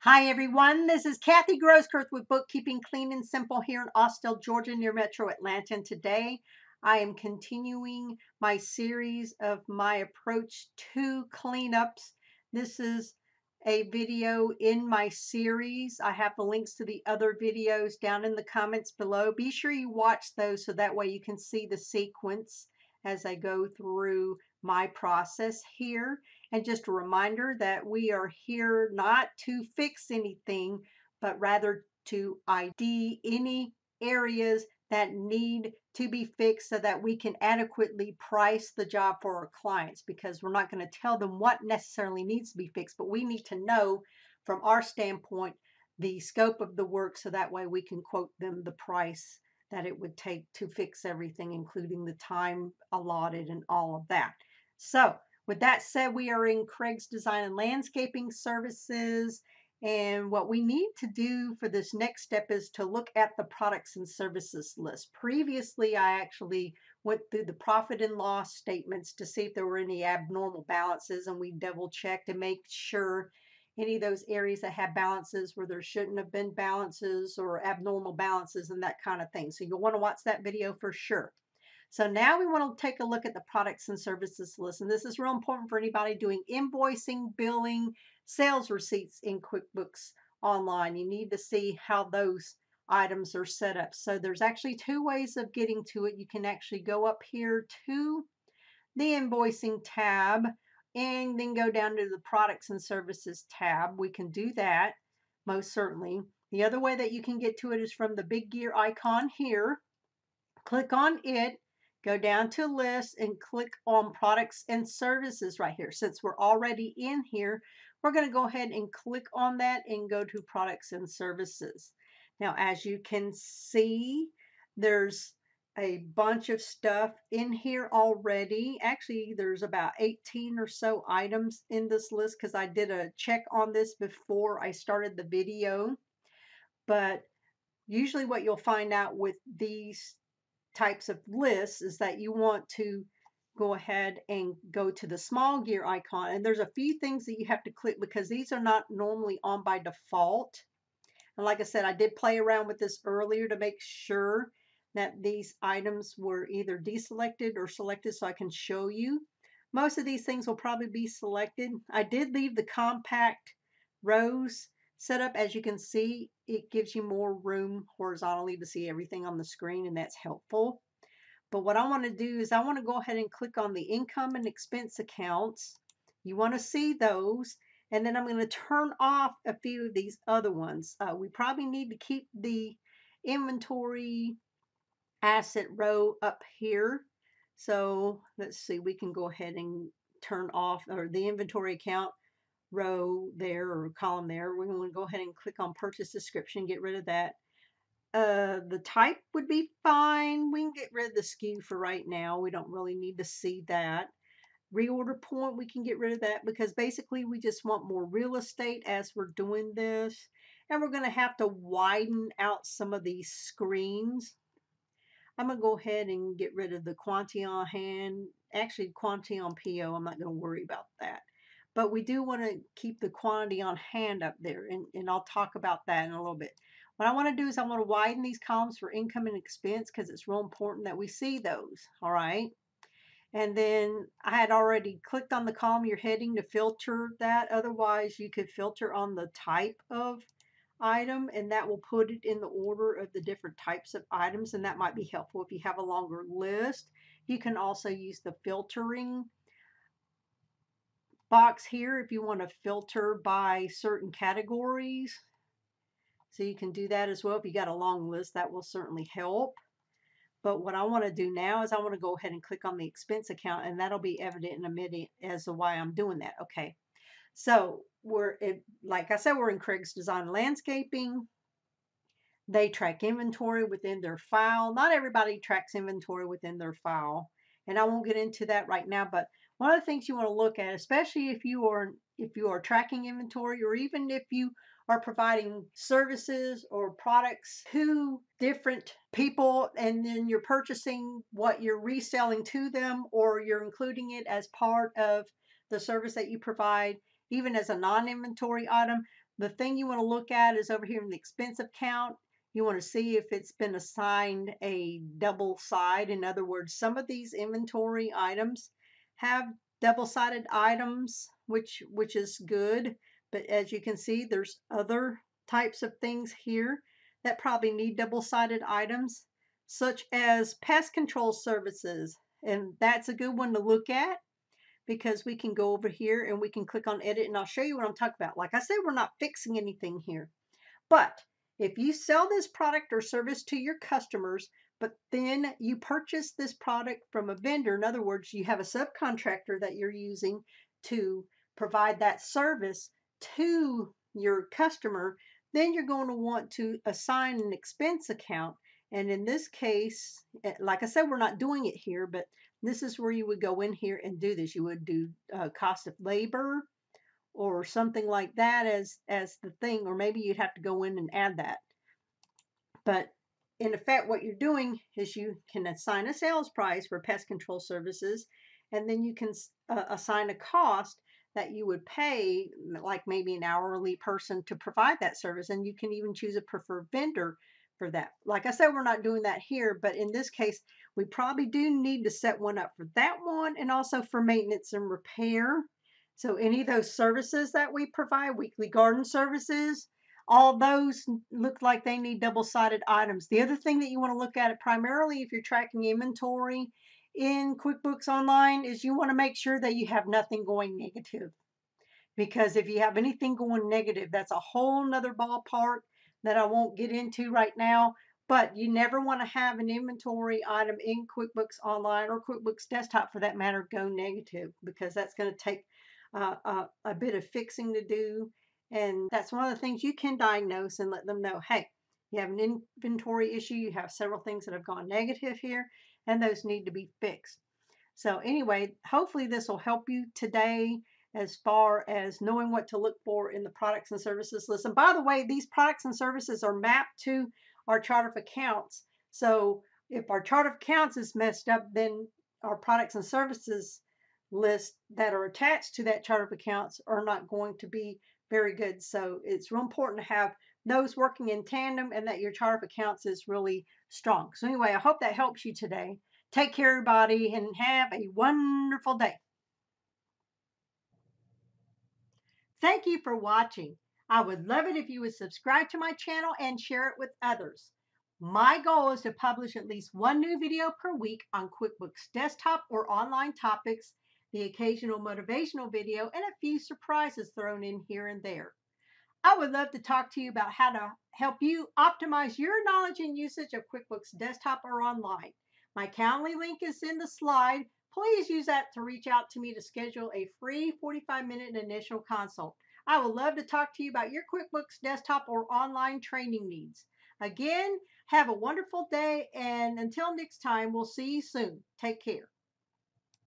Hi everyone, this is Kathy Grosskirth with Bookkeeping Clean and Simple here in Austell, Georgia, near Metro Atlanta. And today I am continuing my series of my approach to cleanups. This is a video in my series. I have the links to the other videos down in the comments below. Be sure you watch those so that way you can see the sequence as I go through my process here. And just a reminder that we are here not to fix anything, but rather to ID any areas that need to be fixed so that we can adequately price the job for our clients, because we're not going to tell them what necessarily needs to be fixed, but we need to know from our standpoint the scope of the work so that way we can quote them the price that it would take to fix everything, including the time allotted and all of that. So with that said, we are in Craig's Design and Landscaping Services. And what we need to do for this next step is to look at the products and services list. Previously, I actually went through the profit and loss statements to see if there were any abnormal balances, and we double checked to make sure any of those areas that have balances where there shouldn't have been balances or abnormal balances and that kind of thing. So you'll want to watch that video for sure. So now we want to take a look at the products and services list. And this is real important for anybody doing invoicing, billing, sales receipts in QuickBooks Online. You need to see how those items are set up. So there's actually two ways of getting to it. You can actually go up here to the invoicing tab and then go down to the products and services tab. We can do that most certainly. The other way that you can get to it is from the big gear icon here. Click on it, go down to list and click on products and services right here. Since we're already in here, we're going to go ahead and click on that and go to products and services. Now, as you can see, there's a bunch of stuff in here already. Actually, there's about 18 or so items in this list because I did a check on this before I started the video. But usually what you'll find out with these types of lists is that you want to go ahead and go to the small gear icon, and there's a few things that you have to click because these are not normally on by default. And like I said, I did play around with this earlier to make sure that these items were either deselected or selected so I can show you. Most of these things will probably be selected. I did leave the compact rows set up. As you can see, it gives you more room horizontally to see everything on the screen, and that's helpful. But what I want to do is I want to go ahead and click on the income and expense accounts. You want to see those, and then I'm going to turn off a few of these other ones. We probably need to keep the inventory asset row up here. So let's see, we can go ahead and turn off or the inventory account row there or column there. We're going to go ahead and click on purchase description, get rid of that. The type would be fine. We can get rid of the SKU for right now. We don't really need to see that. Reorder point, we can get rid of that because basically we just want more real estate as we're doing this. And we're going to have to widen out some of these screens. I'm going to go ahead and get rid of the quantity on hand. Actually, quantity on PO, I'm not going to worry about that. But we do want to keep the quantity on hand up there, and I'll talk about that in a little bit. What I want to do is I want to widen these columns for income and expense because it's real important that we see those, all right? And then I had already clicked on the column you're heading to filter that. Otherwise, you could filter on the type of item, and that will put it in the order of the different types of items, and that might be helpful if you have a longer list. You can also use the filtering box here if you want to filter by certain categories. So you can do that as well. If you got a long list, that will certainly help. But what I want to do now is I want to go ahead and click on the expense account, and that'll be evident in a minute as to why I'm doing that. Okay. So like I said, we're in Craig's Design Landscaping. They track inventory within their file. Not everybody tracks inventory within their file, and I won't get into that right now. But one of the things you want to look at, especially if you are tracking inventory, or even if you are providing services or products to different people, and then you're purchasing what you're reselling to them, or you're including it as part of the service that you provide, even as a non-inventory item, The thing you want to look at is over here in the expense account. You want to see if it's been assigned a double side. In other words, some of these inventory items have double-sided items, which is good. But as you can see, there's other types of things here that probably need double-sided items, such as pest control services. And that's a good one to look at, because we can go over here and we can click on edit, and I'll show you what I'm talking about. Like I said, we're not fixing anything here. But if you sell this product or service to your customers, but then you purchase this product from a vendor, in other words, you have a subcontractor that you're using to provide that service to your customer, then you're going to want to assign an expense account. And in this case, like I said, we're not doing it here, but this is where you would go in here and do this. You would do cost of labor or something like that as the thing, or maybe you'd have to go in and add that. But in effect, what you're doing is you can assign a sales price for pest control services, and then you can assign a cost that you would pay, like maybe an hourly person to provide that service, and you can even choose a preferred vendor for that. Like I said, we're not doing that here, but in this case, we probably do need to set one up for that one, and also for maintenance and repair. So any of those services that we provide, weekly garden services, all those look like they need double-sided items. The other thing that you want to look at it primarily if you're tracking inventory in QuickBooks Online is you want to make sure that you have nothing going negative. Because if you have anything going negative, that's a whole nother ballpark that I won't get into right now. But you never want to have an inventory item in QuickBooks Online or QuickBooks Desktop for that matter go negative, because that's going to take a bit of fixing to do. And that's one of the things you can diagnose and let them know, hey, you have an inventory issue, you have several things that have gone negative here, and those need to be fixed. So anyway, hopefully this will help you today as far as knowing what to look for in the products and services list. And by the way, these products and services are mapped to our chart of accounts. So if our chart of accounts is messed up, then our products and services list that are attached to that chart of accounts are not going to be very good. So it's real important to have those working in tandem and that your chart of accounts is really strong. So anyway, I hope that helps you today. Take care, everybody, and have a wonderful day. Thank you for watching. I would love it if you would subscribe to my channel and share it with others. My goal is to publish at least one new video per week on QuickBooks Desktop or online topics, the occasional motivational video, and a few surprises thrown in here and there. I would love to talk to you about how to help you optimize your knowledge and usage of QuickBooks Desktop or online. My Calendly link is in the slide. Please use that to reach out to me to schedule a free 45-minute initial consult. I would love to talk to you about your QuickBooks Desktop or online training needs. Again, have a wonderful day, and until next time, we'll see you soon. Take care.